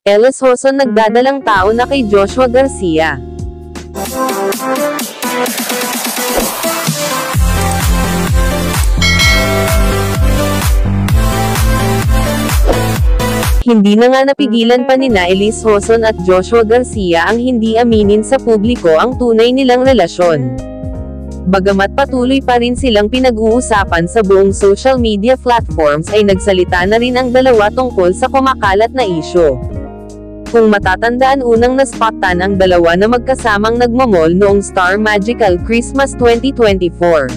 Ellis Hoson nagdadalang tao na kay Joshua Garcia. Hindi na nga napigilan pa nina Ellis Hoson at Joshua Garcia ang hindi aminin sa publiko ang tunay nilang relasyon. Bagamat patuloy pa rin silang pinag-uusapan sa buong social media platforms ay nagsalita na rin ang dalawa tungkol sa kumakalat na isyu. Kung matatandaan, unang naspottan ang dalawa na magkasamang nagmamall noong Star Magical Christmas 2024.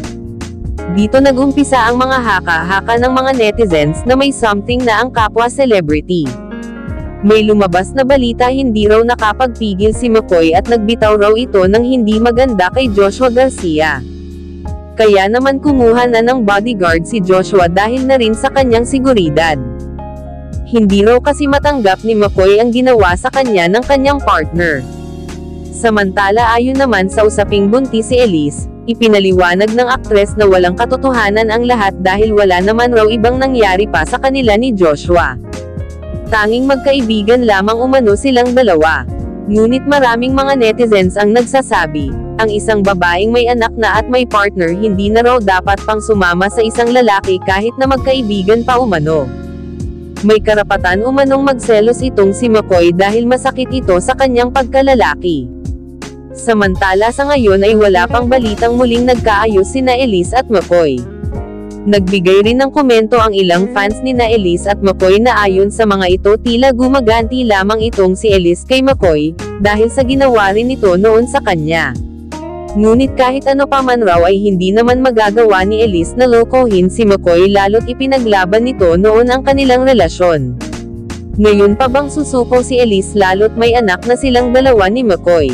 Dito nagumpisa ang mga haka-haka ng mga netizens na may something na ang kapwa celebrity. May lumabas na balita hindi raw nakapagpigil si McCoy at nagbitaw raw ito ng hindi maganda kay Joshua Garcia. Kaya naman kumuha na ng bodyguard si Joshua dahil na rin sa kanyang seguridad. Hindi raw kasi matanggap ni McCoy ang ginawa sa kanya ng kanyang partner. Samantala, ayon naman sa usaping buntis si Ellis, ipinaliwanag ng aktres na walang katotohanan ang lahat dahil wala naman raw ibang nangyari pa sa kanila ni Joshua. Tanging magkaibigan lamang umano silang dalawa. Ngunit maraming mga netizens ang nagsasabi, ang isang babaeng may anak na at may partner hindi na raw dapat pang sumama sa isang lalaki kahit na magkaibigan pa umano. May karapatan umanong magselos itong si McCoy dahil masakit ito sa kanyang pagkalalaki. Samantala sa ngayon ay wala pang balitang muling nagkaayos sina Ellis at McCoy. Nagbigay rin ng komento ang ilang fans ni na Ellis at McCoy na ayon sa mga ito tila gumaganti lamang itong si Ellis kay McCoy, dahil sa ginawa rin ito noon sa kanya. Ngunit kahit ano pa man raw ay hindi naman magagawa ni Ellis na lokohin si McCoy lalo't ipinaglaban nito noon ang kanilang relasyon. Ngayon pa bang susuko si Ellis lalo't may anak na silang dalawa ni McCoy?